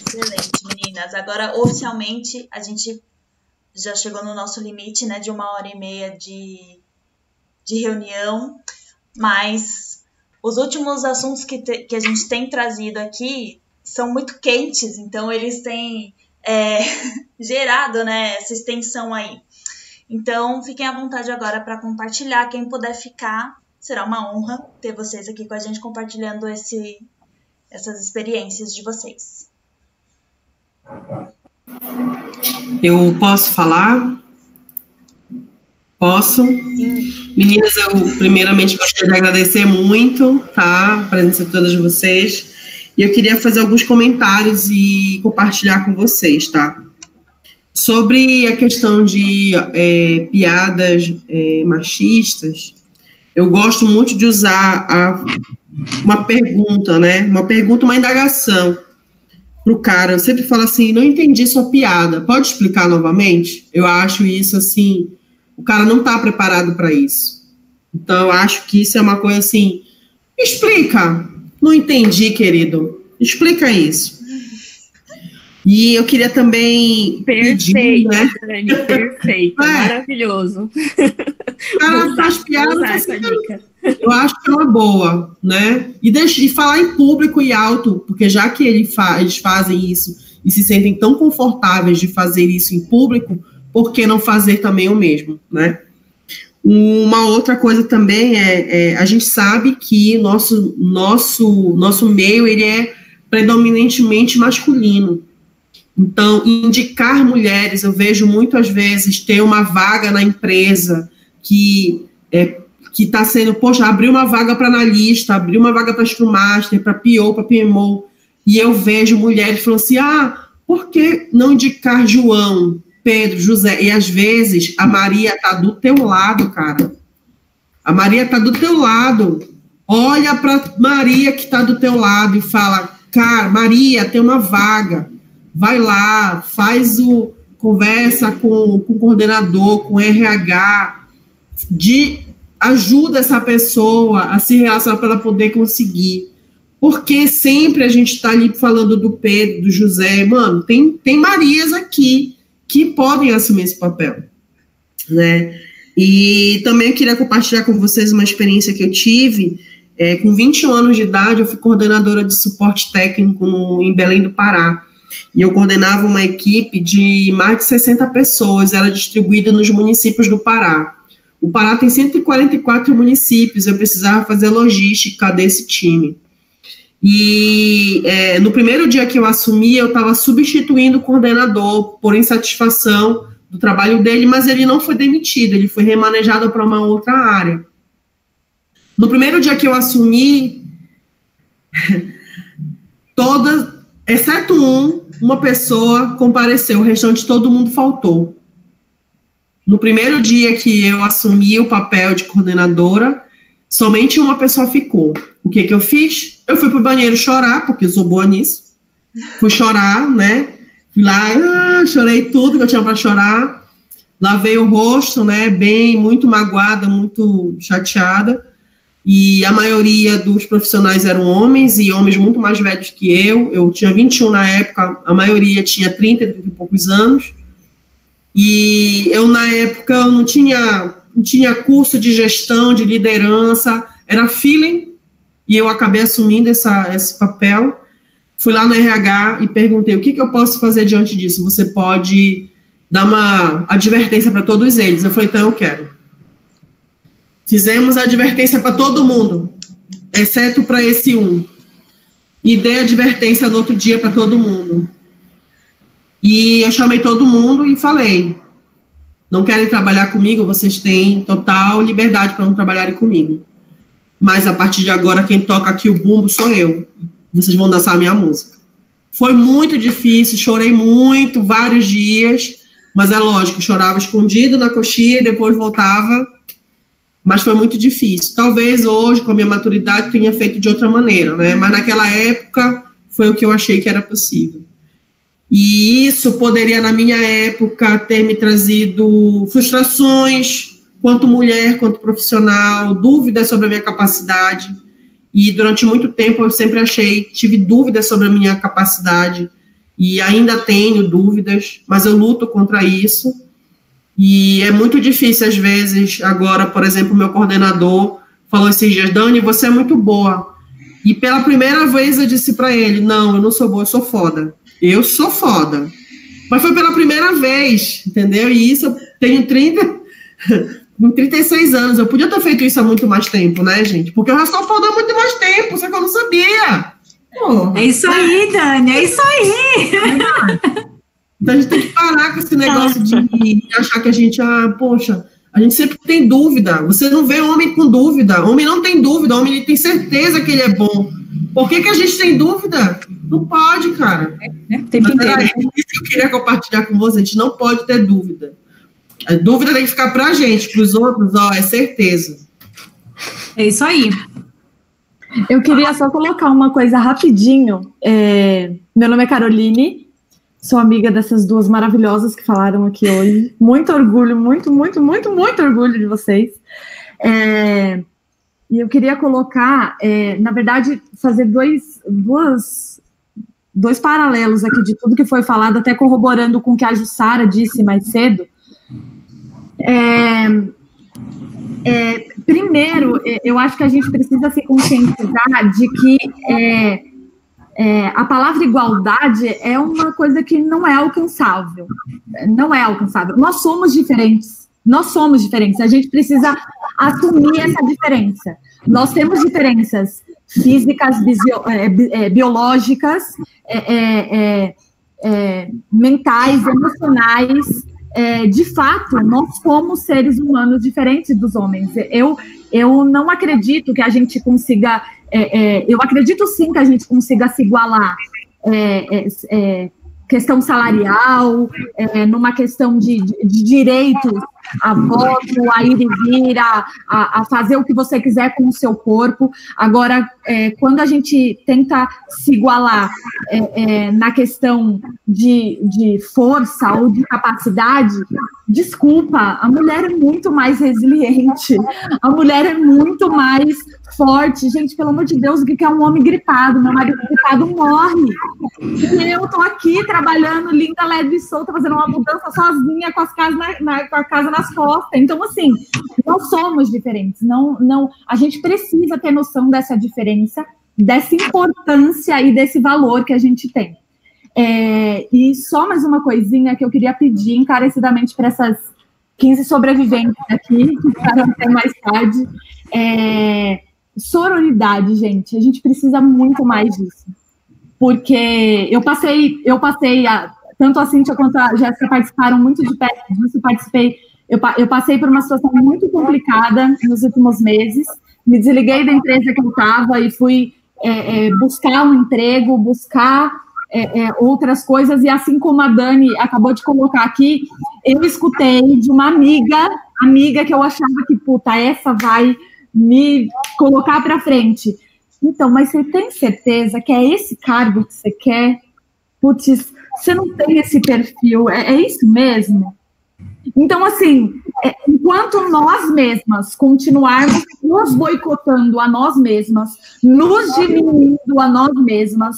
Excelente, meninas. Agora, oficialmente, a gente já chegou no nosso limite, né, de 1h30 de reunião, mas os últimos assuntos que a gente tem trazido aqui são muito quentes, então eles têm gerado, né, essa extensão aí. Então, fiquem à vontade agora para compartilhar. Quem puder ficar, será uma honra ter vocês aqui com a gente compartilhando essas experiências de vocês. Eu posso falar? Posso? Sim. Meninas, eu primeiramente gostaria de agradecer muito, tá, a presença de todas vocês. E eu queria fazer alguns comentários e compartilhar com vocês, tá? Sobre a questão de piadas machistas, eu gosto muito de usar uma pergunta, né? Uma pergunta, uma indagação para o cara. Eu sempre falo assim, não entendi sua piada, pode explicar novamente? Eu acho isso assim, o cara não está preparado para isso. Então, eu acho que isso é uma coisa assim, explica. Não entendi, querido. Explica isso. E eu queria também pedir, né? Dani, perfeito, maravilhoso. Cara, faz piadas assim, eu acho que é uma boa, né? E deixa de falar em público e alto, porque já que eles fazem isso e se sentem tão confortáveis de fazer isso em público, por que não fazer também o mesmo, né? Uma outra coisa também a gente sabe que nosso meio ele é predominantemente masculino. Então, indicar mulheres, eu vejo muitas vezes ter uma vaga na empresa que está sendo, poxa, abriu uma vaga para analista, abriu uma vaga para Scrum Master, para PO, para PMO, e eu vejo mulheres falando assim, por que não indicar João, Pedro, José? E às vezes a Maria está do teu lado, cara. A Maria está do teu lado. Olha para Maria que está do teu lado e fala, cara, Maria, tem uma vaga. Vai lá, conversa com o coordenador, com o RH, ajuda essa pessoa a se relacionar para ela poder conseguir. Porque sempre a gente está ali falando do Pedro, do José, mano, tem Marias aqui que podem assumir esse papel, né? E também eu queria compartilhar com vocês uma experiência que eu tive. Com 21 anos de idade, eu fui coordenadora de suporte técnico em Belém do Pará. E eu coordenava uma equipe de mais de 60 pessoas, era distribuída nos municípios do Pará. O Pará tem 144 municípios, eu precisava fazer logística desse time. E no primeiro dia que eu assumi, eu estava substituindo o coordenador por insatisfação do trabalho dele, mas ele não foi demitido, ele foi remanejado para uma outra área. No primeiro dia que eu assumi, exceto uma pessoa compareceu, o restante de todo mundo faltou. No primeiro dia que eu assumi o papel de coordenadora, somente uma pessoa ficou. O que eu fiz? Eu fui pro banheiro chorar, porque eu sou boa nisso. Fui chorar, né? Fui lá, chorei tudo que eu tinha para chorar. Lavei o rosto, né? Muito magoada, muito chateada. E a maioria dos profissionais eram homens, e homens muito mais velhos que eu. Eu tinha 21 na época, a maioria tinha 30 e poucos anos. E eu, na época, eu não tinha curso de gestão, de liderança, era feeling, e eu acabei assumindo esse papel. Fui lá no RH e perguntei, o que eu posso fazer diante disso? Você pode dar uma advertência para todos eles. Eu falei, então eu quero. Fizemos a advertência para todo mundo, exceto para esse um. E dei advertência no outro dia para todo mundo. E eu chamei todo mundo e falei, não querem trabalhar comigo? Vocês têm total liberdade para não trabalharem comigo. Mas a partir de agora, quem toca aqui o bumbo sou eu. Vocês vão dançar a minha música. Foi muito difícil, chorei muito, vários dias, mas é lógico, chorava escondido na coxinha e depois voltava. Mas foi muito difícil. Talvez hoje, com a minha maturidade, tenha feito de outra maneira, né? Mas naquela época foi o que eu achei que era possível. E isso poderia, na minha época, ter me trazido frustrações, quanto mulher, quanto profissional, dúvidas sobre a minha capacidade. E durante muito tempo eu sempre tive dúvidas sobre a minha capacidade. e ainda tenho dúvidas, mas eu luto contra isso, e é muito difícil às vezes. Agora, por exemplo, o meu coordenador falou esses dias: Dani, você é muito boa, e pela primeira vez eu disse para ele: não, eu não sou boa, eu sou foda, mas foi pela primeira vez, entendeu? E isso eu tenho 36 anos, eu podia ter feito isso há muito mais tempo, né, gente? Porque eu já sou foda há muito mais tempo, só que eu não sabia. É isso aí, Dani, é isso aí. Então a gente tem que parar com esse negócio de achar que a gente, poxa, a gente sempre tem dúvida. Você não vê homem com dúvida. Homem não tem dúvida, homem ele tem certeza que ele é bom. Por que a gente tem dúvida? Não pode, cara. Era isso que eu queria compartilhar com você. A gente não pode ter dúvida. A dúvida tem que ficar pra gente, pros outros, é certeza. É isso aí. Eu queria só colocar uma coisa rapidinho. Meu nome é Caroline, sou amiga dessas duas maravilhosas que falaram aqui hoje. Muito orgulho, muito orgulho de vocês. E eu queria colocar, na verdade, fazer dois paralelos aqui de tudo que foi falado, até corroborando com o que a Jussara disse mais cedo. Primeiro, eu acho que a gente precisa se conscientizar de que a palavra igualdade é uma coisa que não é alcançável. Não é alcançável. Nós somos diferentes. A gente precisa assumir essa diferença. Nós temos diferenças físicas, biológicas, mentais, emocionais. De fato, nós somos seres humanos diferentes dos homens. Eu não acredito que a gente consiga... eu acredito sim que a gente consiga se igualar. Questão salarial, numa questão de direitos, a voto, a ir e vir, a fazer o que você quiser com o seu corpo. Agora, quando a gente tenta se igualar na questão de força ou de capacidade, desculpa, a mulher é muito mais resiliente, a mulher é muito mais forte. Gente, pelo amor de Deus, o que é um homem gripado? Meu marido gripado morre. E eu tô aqui trabalhando linda, leve e solta, fazendo uma mudança sozinha com a casa nas costas. Então, assim, nós somos diferentes. Não, a gente precisa ter noção dessa diferença, dessa importância e desse valor que a gente tem. E só mais uma coisinha que eu queria pedir encarecidamente para essas 15 sobreviventes aqui, que ficaram até mais tarde. Sororidade, gente. A gente precisa muito mais disso. Porque eu passei tanto a Cíntia quanto a Jéssica participaram muito de perto disso, eu passei por uma situação muito complicada nos últimos meses, me desliguei da empresa que eu estava e fui buscar um emprego, buscar outras coisas, e assim como a Dani acabou de colocar aqui, eu escutei de uma amiga que eu achava que, puta, essa vai me colocar para frente. Então, mas você tem certeza que é esse cargo que você quer? Putz, você não tem esse perfil, é isso mesmo? Então, assim, enquanto nós mesmas continuarmos nos boicotando a nós mesmas, nos diminuindo a nós mesmas,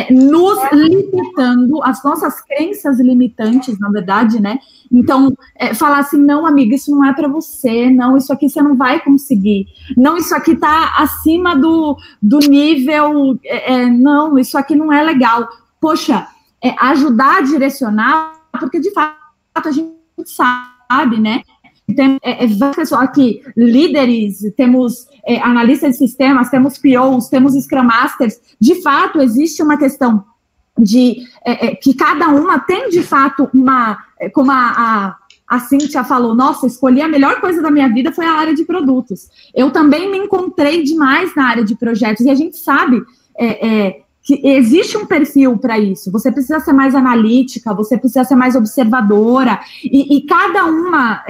nos limitando, as nossas crenças limitantes, na verdade, né? Então, falar assim, não, amiga, isso não é para você, não, isso aqui você não vai conseguir, não, isso aqui tá acima do nível, não, isso aqui não é legal. Poxa, ajudar a direcionar, porque, de fato, a gente sabe, né? Tem várias pessoas aqui, líderes, temos analistas de sistemas, temos POs, temos Scrum Masters. De fato, existe uma questão de que cada uma tem, de fato, como a Cíntia falou, nossa, escolhi a melhor coisa da minha vida foi a área de produtos. Eu também me encontrei demais na área de projetos, e a gente sabe que existe um perfil para isso. Você precisa ser mais analítica, você precisa ser mais observadora, e cada uma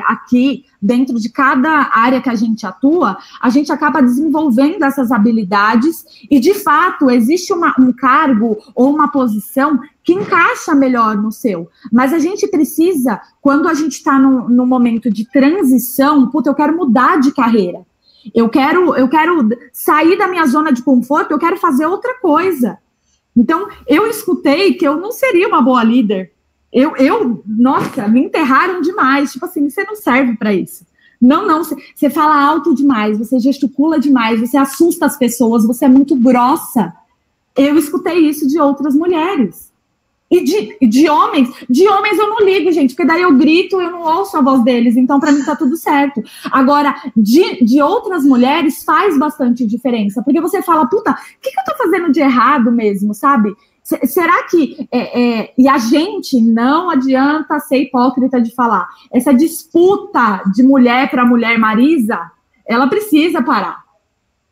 aqui, dentro de cada área que a gente atua, a gente acaba desenvolvendo essas habilidades, e de fato existe um cargo ou uma posição que encaixa melhor no seu, mas a gente precisa, quando a gente está num momento de transição, puta, eu quero mudar de carreira, eu quero sair da minha zona de conforto, eu quero fazer outra coisa. Então, eu escutei que eu não seria uma boa líder. Nossa, me enterraram demais. Tipo assim, você não serve para isso. Não, você fala alto demais, você gesticula demais, você assusta as pessoas, você é muito grossa. Eu escutei isso de outras mulheres. E de homens eu não ligo, gente, porque daí eu grito, eu não ouço a voz deles, então para mim tá tudo certo. Agora, de outras mulheres faz bastante diferença, porque você fala, puta, o que eu tô fazendo de errado mesmo, sabe? Será que... e a gente não adianta ser hipócrita de falar. Essa disputa de mulher para mulher Marisa, ela precisa parar.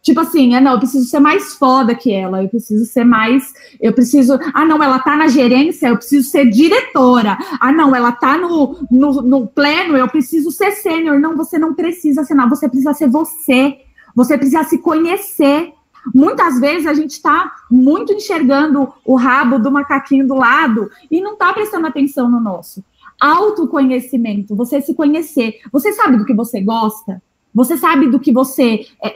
Tipo assim, não, eu preciso ser mais foda que ela, não, ela tá na gerência, eu preciso ser diretora. Não, ela tá no pleno, eu preciso ser sênior. Não, você não precisa ser nada, você precisa ser você precisa se conhecer. Muitas vezes a gente tá muito enxergando o rabo do macaquinho do lado e não tá prestando atenção no nosso. Autoconhecimento, você se conhecer. Você sabe do que você gosta? Você sabe do que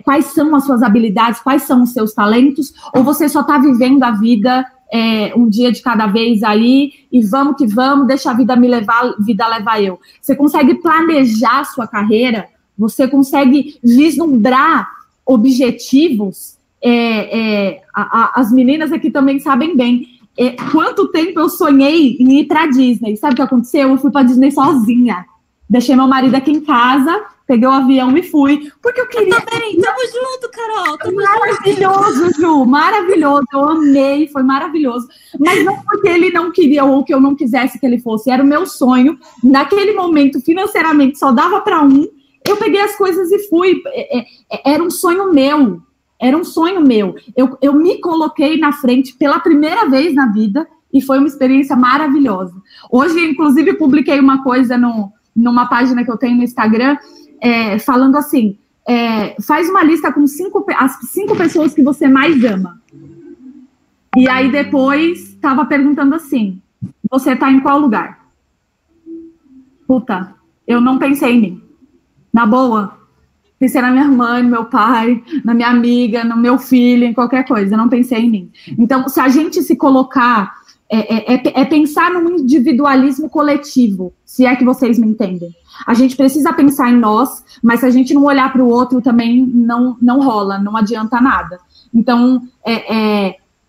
quais são as suas habilidades, quais são os seus talentos, ou você só está vivendo a vida um dia de cada vez aí, e vamos que vamos, deixa a vida me levar, vida leva eu. Você consegue planejar a sua carreira, você consegue vislumbrar objetivos, as meninas aqui também sabem bem. Quanto tempo eu sonhei em ir para a Disney? Sabe o que aconteceu? Eu fui para a Disney sozinha. Deixei meu marido aqui em casa, peguei o avião e fui, porque eu queria... Também, tamo junto, Carol. Maravilhoso, Ju, maravilhoso, eu amei, foi maravilhoso, mas não porque ele não queria ou que eu não quisesse que ele fosse, era o meu sonho, naquele momento, financeiramente, só dava para um, eu peguei as coisas e fui, era um sonho meu, eu me coloquei na frente pela primeira vez na vida, e foi uma experiência maravilhosa. Hoje, inclusive, publiquei uma coisa numa página que eu tenho no Instagram, falando assim, faz uma lista com as 5 pessoas que você mais ama. E aí depois estava perguntando assim, você tá em qual lugar? Puta, eu não pensei em mim. Na boa, pensei na minha mãe, no meu pai, na minha amiga, no meu filho, em qualquer coisa, eu não pensei em mim. Então, se a gente se colocar... pensar num individualismo coletivo, se é que vocês me entendem. A gente precisa pensar em nós, mas se a gente não olhar para o outro também não rola, não adianta nada. Então,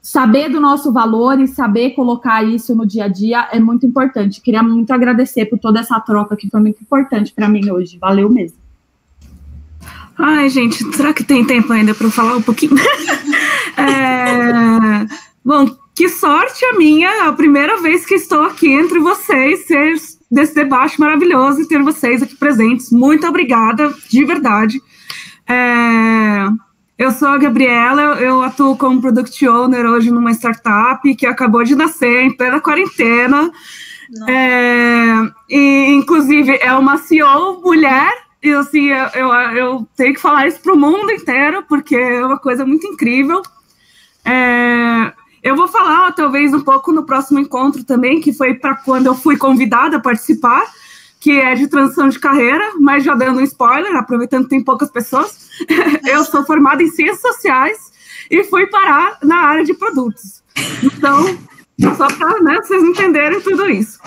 saber do nosso valor e saber colocar isso no dia a dia é muito importante. Queria muito agradecer por toda essa troca que foi muito importante para mim hoje. Valeu mesmo. Ai, gente, será que tem tempo ainda para eu falar um pouquinho? Bom, que sorte a minha, a primeira vez que estou aqui entre vocês, ser desse debate maravilhoso e ter vocês aqui presentes. Muito obrigada, de verdade. Eu sou a Gabriela, eu atuo como Product Owner hoje numa startup que acabou de nascer em plena quarentena. E, inclusive, é uma CEO mulher, e assim, eu tenho que falar isso para o mundo inteiro, porque é uma coisa muito incrível. Eu vou falar, talvez, um pouco no próximo encontro também, que foi para quando eu fui convidada a participar, que é de transição de carreira, mas já dando um spoiler, aproveitando que tem poucas pessoas. Eu sou formada em Ciências Sociais e fui parar na área de produtos. Então, só para vocês entenderem tudo isso.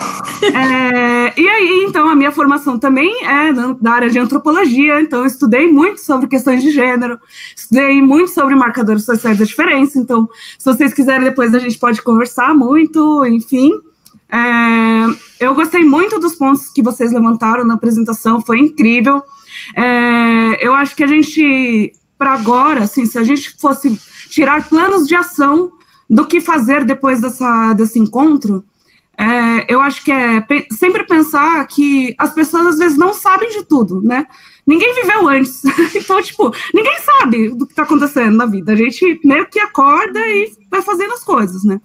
E aí, então, a minha formação também é da área de antropologia, então eu estudei muito sobre questões de gênero, estudei muito sobre marcadores sociais da diferença, então, se vocês quiserem, depois a gente pode conversar muito, enfim. Eu gostei muito dos pontos que vocês levantaram na apresentação, foi incrível. Eu acho que a gente, para agora, assim, se a gente fosse tirar planos de ação do que fazer depois desse encontro, eu acho que sempre pensar que as pessoas às vezes não sabem de tudo, né? Ninguém viveu antes, então, tipo, ninguém sabe do que está acontecendo na vida, a gente meio que acorda e vai fazendo as coisas, né?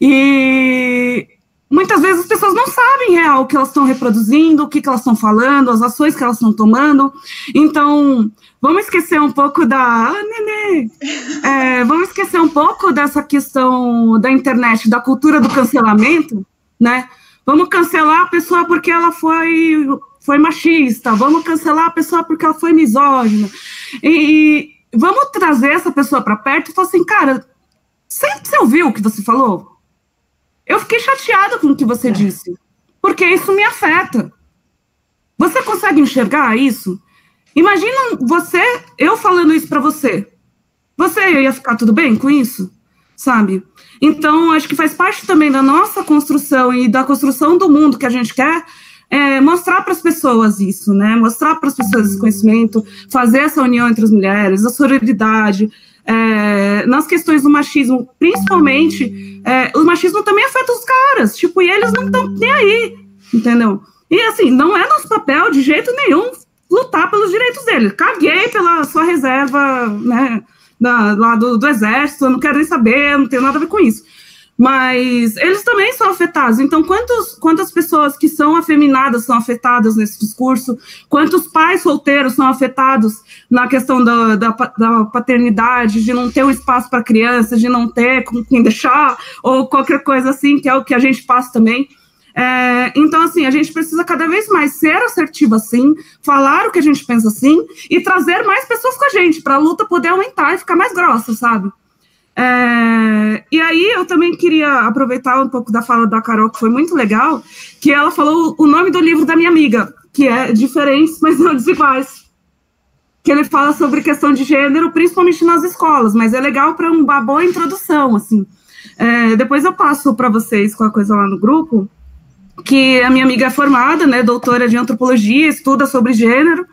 E muitas vezes as pessoas não sabem real o que elas estão reproduzindo, o que elas estão falando, as ações que elas estão tomando. Então, vamos esquecer um pouco vamos esquecer um pouco dessa questão da internet, da cultura do cancelamento, né? Vamos cancelar a pessoa porque ela foi machista, vamos cancelar a pessoa porque ela foi misógina. E vamos trazer essa pessoa para perto e falar assim, cara, Você ouviu o que você falou? Eu fiquei chateada com o que você disse, porque isso me afeta. Você consegue enxergar isso? Imagina eu falando isso para você. Você ia ficar tudo bem com isso? Sabe? Então, acho que faz parte também da nossa construção e da construção do mundo que a gente quer, mostrar para as pessoas isso, né? Mostrar para as pessoas esse conhecimento, fazer essa união entre as mulheres, a sororidade, nas questões do machismo, principalmente, o machismo também afeta os caras, tipo, e eles não estão nem aí, entendeu? E assim, não é nosso papel de jeito nenhum lutar pelos direitos deles. Caguei pela sua reserva, né, lá do exército, eu não quero nem saber, não tenho nada a ver com isso. Mas eles também são afetados. Então, quantas pessoas que são afeminadas são afetadas nesse discurso? Quantos pais solteiros são afetados na questão da paternidade, de não ter um espaço para criança, de não ter com quem deixar, ou qualquer coisa assim, que é o que a gente passa também. Então, assim, a gente precisa cada vez mais ser assertivo assim, falar o que a gente pensa assim, e trazer mais pessoas com a gente, para a luta poder aumentar e ficar mais grossa, sabe? E aí eu também queria aproveitar um pouco da fala da Carol, que foi muito legal, que ela falou o nome do livro da minha amiga, que é Diferentes, mas não Desiguais, que ele fala sobre questão de gênero, principalmente nas escolas, mas é legal para uma boa introdução, assim. Depois eu passo para vocês com a coisa lá no grupo, que a minha amiga é formada, né, doutora de antropologia, estuda sobre gênero,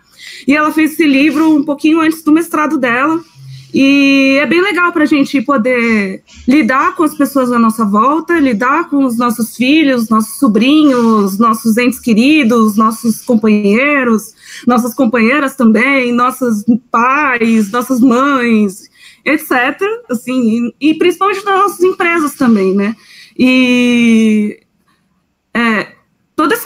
e ela fez esse livro um pouquinho antes do mestrado dela, e é bem legal para a gente poder lidar com as pessoas à nossa volta, lidar com os nossos filhos, nossos sobrinhos, nossos entes queridos, nossos companheiros, nossas companheiras também, nossos pais, nossas mães, etc. Assim, e principalmente nas nossas empresas também, né? E todos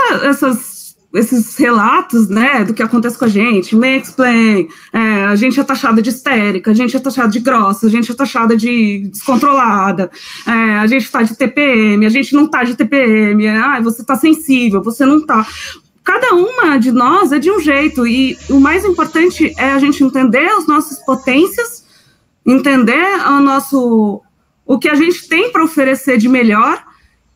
esses relatos, né, do que acontece com a gente, mansplain, a gente é taxada de histérica, a gente é taxada de grossa, a gente é taxada de descontrolada, a gente tá de TPM, a gente não tá de TPM, você tá sensível, você não tá. Cada uma de nós é de um jeito, e o mais importante é a gente entender as nossas potências, entender o que a gente tem para oferecer de melhor,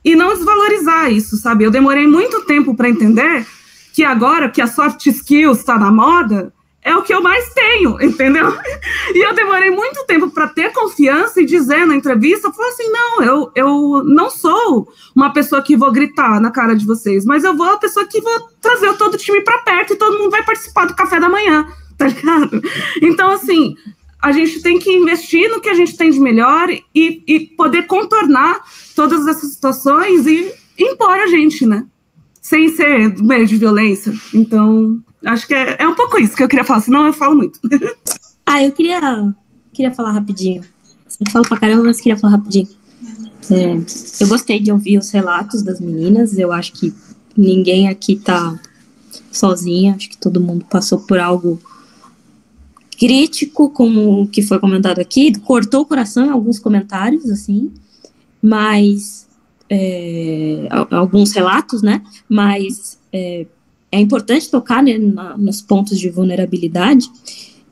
e não desvalorizar isso, sabe? Eu demorei muito tempo para entender que agora que a soft skills está na moda, é o que eu mais tenho, entendeu? E eu demorei muito tempo para ter confiança e dizer na entrevista, eu falei assim, não, eu não sou uma pessoa que vou gritar na cara de vocês, mas eu vou a pessoa que vou trazer todo o time para perto e todo mundo vai participar do café da manhã, tá ligado? Então, assim, a gente tem que investir no que a gente tem de melhor e poder contornar todas essas situações e impor a gente, né? Sem ser meio de violência. Então, acho que é um pouco isso que eu queria falar, senão eu falo muito. Eu queria falar rapidinho. Eu falo pra caramba, mas queria falar rapidinho. Eu gostei de ouvir os relatos das meninas, eu acho que ninguém aqui tá sozinha, acho que todo mundo passou por algo crítico, como o que foi comentado aqui, cortou o coração em alguns comentários, assim, mas alguns relatos, né, mas é importante tocar, né, nos pontos de vulnerabilidade,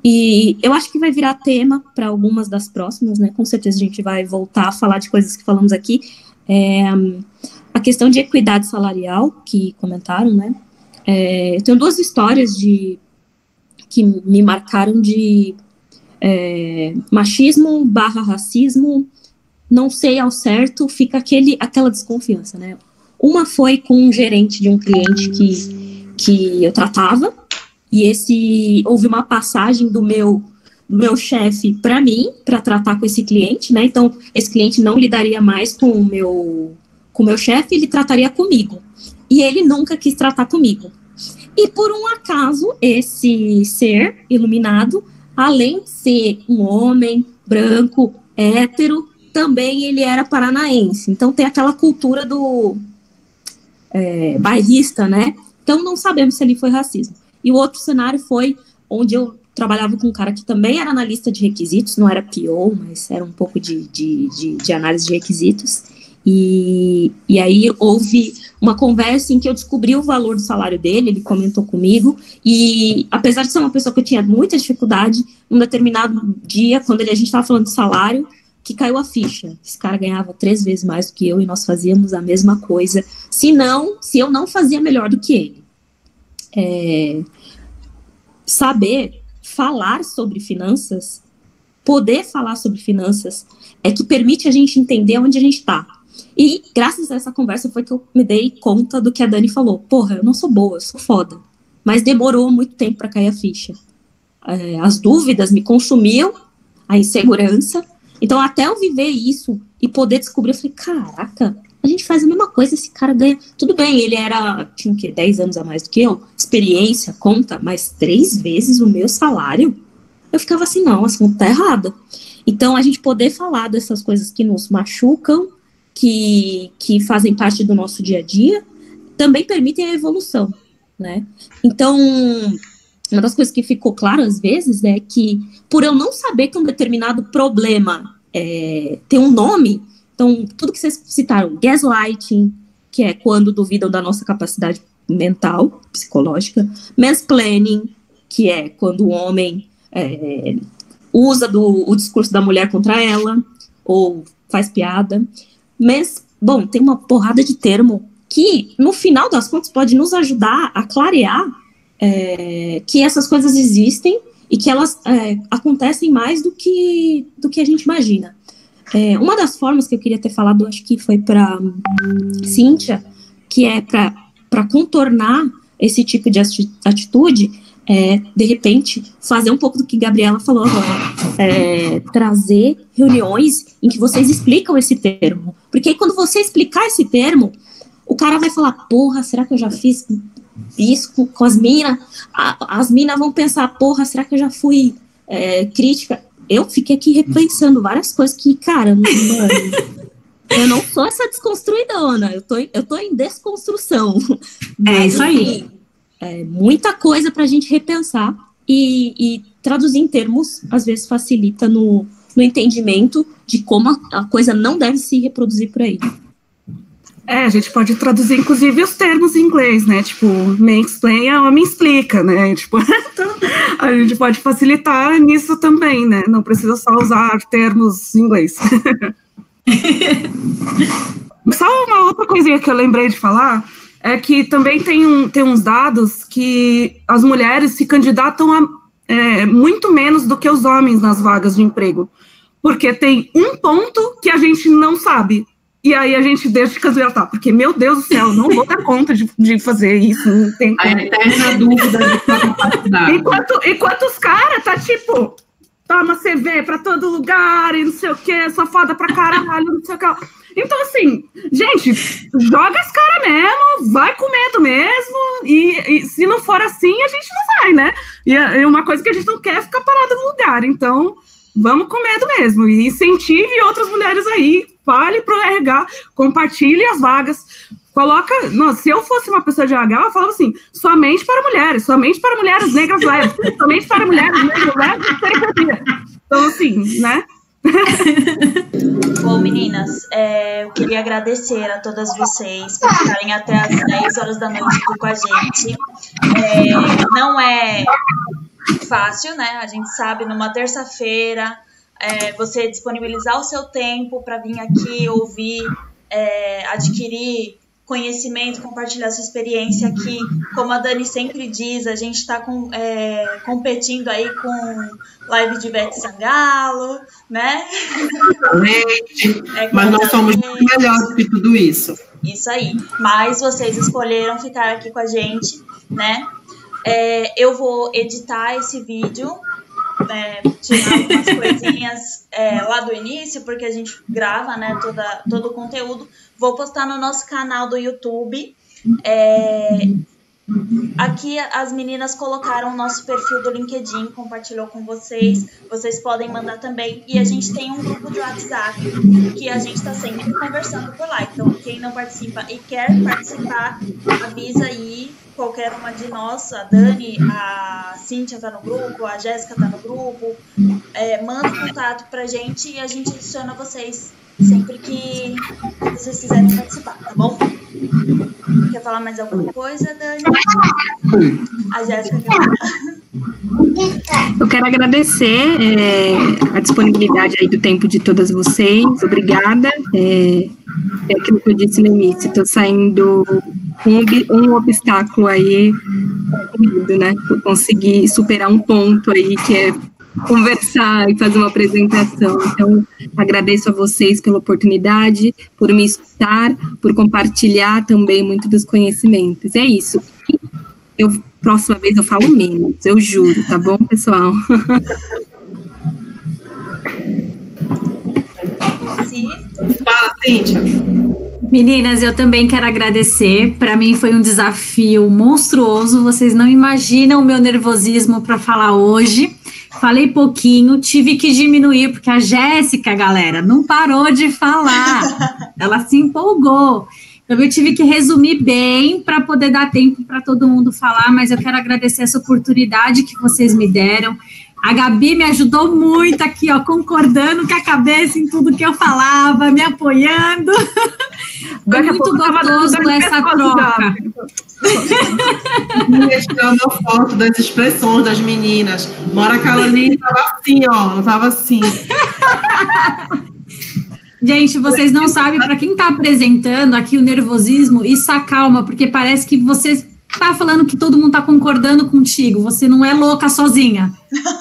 e eu acho que vai virar tema para algumas das próximas, né, com certeza a gente vai voltar a falar de coisas que falamos aqui, a questão de equidade salarial, que comentaram, né, eu tenho duas histórias que me marcaram de machismo / racismo, não sei ao certo, fica aquela desconfiança, né? Uma foi com um gerente de um cliente que eu tratava, e houve uma passagem do meu chefe para mim, para tratar com esse cliente, né? Então, esse cliente não lidaria mais com o meu chefe, ele trataria comigo. E ele nunca quis tratar comigo. E por um acaso, esse ser iluminado, além de ser um homem branco, hétero, também ele era paranaense. Então tem aquela cultura do bairrista, né? Então não sabemos se ali foi racismo. E o outro cenário foi onde eu trabalhava com um cara que também era analista de requisitos, não era PO, mas era um pouco de análise de requisitos. E aí houve uma conversa em que eu descobri o valor do salário dele, ele comentou comigo, e apesar de ser uma pessoa que eu tinha muita dificuldade, num determinado dia, quando a gente estava falando de salário, que caiu a ficha. Esse cara ganhava 3 vezes mais do que eu e nós fazíamos a mesma coisa. Se eu não fazia melhor do que ele. Saber falar sobre finanças, poder falar sobre finanças, é que permite a gente entender onde a gente está. E graças a essa conversa foi que eu me dei conta do que a Dani falou. Porra, eu não sou boa, eu sou foda. Mas demorou muito tempo para cair a ficha. As dúvidas me consumiam, a insegurança. Então, até eu viver isso e poder descobrir, eu falei, caraca, a gente faz a mesma coisa, esse cara ganha. Tudo bem, ele tinha o quê? 10 anos a mais do que eu, experiência, conta, mas 3 vezes o meu salário. Eu ficava assim, não, essa conta tá errada. Então, a gente poder falar dessas coisas que nos machucam, que fazem parte do nosso dia a dia, também permitem a evolução, né? Então, uma das coisas que ficou claro às vezes é que, por eu não saber que um determinado problema tem um nome, então, tudo que vocês citaram, gaslighting, que é quando duvidam da nossa capacidade mental, psicológica, mansplaining, que é quando o homem usa o discurso da mulher contra ela, ou faz piada. Mas, bom, tem uma porrada de termo que, no final das contas, pode nos ajudar a clarear que essas coisas existem e que elas acontecem mais do que a gente imagina. Uma das formas que eu queria ter falado, acho que foi para Cíntia, que é para contornar esse tipo de atitude, de repente, fazer um pouco do que Gabriela falou agora, trazer reuniões em que vocês explicam esse termo. Porque aí, quando você explicar esse termo, o cara vai falar, porra, será que eu já fiz isso com as minas? As minas vão pensar, porra, será que eu já fui crítica? Eu fiquei aqui repensando várias coisas que, cara, eu não sou essa desconstruidona, eu tô em desconstrução. Mas, isso aí. Muita coisa pra gente repensar e traduzir em termos, às vezes facilita no entendimento de como a coisa não deve se reproduzir por aí. A gente pode traduzir, inclusive, os termos em inglês, né? Tipo, mansplain é homem explica, né? Tipo, então, a gente pode facilitar nisso também, né? Não precisa só usar termos em inglês. Só uma outra coisinha que eu lembrei de falar é que também tem uns dados que as mulheres se candidatam a muito menos do que os homens nas vagas de emprego. Porque tem um ponto que a gente não sabe. E aí a gente deixa de candidatar, porque, meu Deus do céu, não vou dar conta de fazer isso. Não tem como. A eterna dúvida de sua capacidade. Enquanto os caras tá tipo, toma CV pra todo lugar e não sei o que, só foda pra caralho, não sei o que. Então, assim, gente, joga as caras mesmo, vai com medo mesmo, e se não for assim, a gente não vai, né? E é uma coisa que a gente não quer ficar parada no lugar, então vamos com medo mesmo, e incentive outras mulheres aí, fale pro RH, compartilhe as vagas, coloca, nossa, se eu fosse uma pessoa de RH, eu falava assim, somente para mulheres negras lésbicas, somente para mulheres negras lésbicas, então assim, né? Bom, meninas, eu queria agradecer a todas vocês por ficarem até as 10 horas da noite aqui com a gente. Não é fácil, né? A gente sabe, numa terça-feira, você disponibilizar o seu tempo para vir aqui ouvir, adquirir conhecimento, compartilhar sua experiência aqui. Como a Dani sempre diz, a gente está competindo aí com live de Ivete Sangalo, né? Mas nós somos muito melhores que tudo isso. Isso aí. Mas vocês escolheram ficar aqui com a gente, né? Eu vou editar esse vídeo, tirar algumas coisinhas lá do início, porque a gente grava, né, todo o conteúdo. Vou postar no nosso canal do YouTube. Aqui as meninas colocaram o nosso perfil do LinkedIn, compartilhou com vocês. Vocês podem mandar também. E a gente tem um grupo de WhatsApp que a gente está sempre conversando por lá. Então, quem não participa e quer participar, avisa aí. Qualquer uma de nós, a Dani, a Cíntia tá no grupo, a Jéssica tá no grupo, manda um contato pra gente e a gente adiciona vocês sempre que vocês quiserem participar, tá bom? Quer falar mais alguma coisa, Dani? A Jéssica quer falar. Eu quero agradecer a disponibilidade aí do tempo de todas vocês, obrigada. É aquilo que eu disse no início, estou saindo um obstáculo aí concluído, né? Por conseguir superar um ponto aí que é conversar e fazer uma apresentação. Então, agradeço a vocês pela oportunidade, por me escutar, por compartilhar também muito dos conhecimentos. É isso. Próxima vez eu falo menos, eu juro, tá bom, pessoal? Fala, Cíntia. Meninas, eu também quero agradecer. Para mim foi um desafio monstruoso. Vocês não imaginam o meu nervosismo para falar hoje. Falei pouquinho, tive que diminuir, porque a Jéssica, galera, não parou de falar. Ela se empolgou. Então, eu tive que resumir bem para poder dar tempo para todo mundo falar, mas eu quero agradecer essa oportunidade que vocês me deram. A Gabi me ajudou muito aqui, ó, concordando com a cabeça em tudo que eu falava, me apoiando. Foi muito gostoso essa troca. Eu ia tirar uma foto das expressões das meninas. Mora Caroline estava assim, ó, ela estava assim. Gente, vocês não sabem, para quem está apresentando aqui o nervosismo, isso acalma, porque parece que você está falando que todo mundo está concordando contigo, você não é louca sozinha,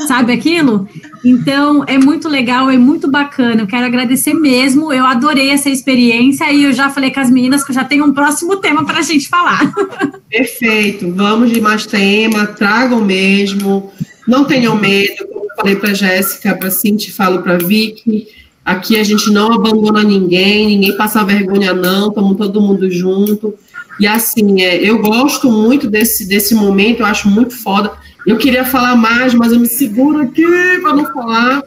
sabe aquilo? Então, é muito legal, é muito bacana, eu quero agradecer mesmo, eu adorei essa experiência e eu já falei com as meninas que eu já tenho um próximo tema para a gente falar. Perfeito, vamos de mais tema, tragam mesmo, não tenham medo, como eu falei para a Jéssica, para a Cintia, falo para a Vicky. Aqui a gente não abandona ninguém passa vergonha não, estamos todo mundo junto. E assim, eu gosto muito desse momento, eu acho muito foda. Eu queria falar mais, mas eu me seguro aqui para não falar.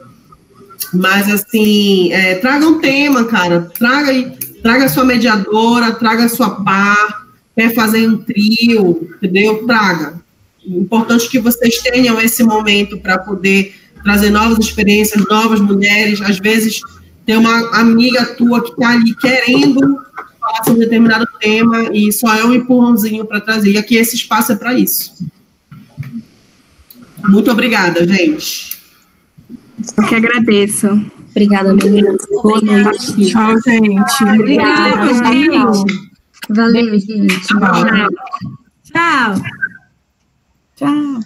Mas assim, traga um tema, cara. Traga a sua mediadora, traga a sua par, quer fazer um trio, entendeu? Traga. Importante que vocês tenham esse momento para poder trazer novas experiências, novas mulheres. Às vezes tem uma amiga tua que está ali querendo falar sobre um determinado tema e só é um empurrãozinho para trazer. E aqui esse espaço é para isso. Muito obrigada, gente. Eu que agradeço. Obrigada, meninas. Boa noite. Tchau, gente. Obrigada, gente. Valeu, gente. Tchau. Tchau.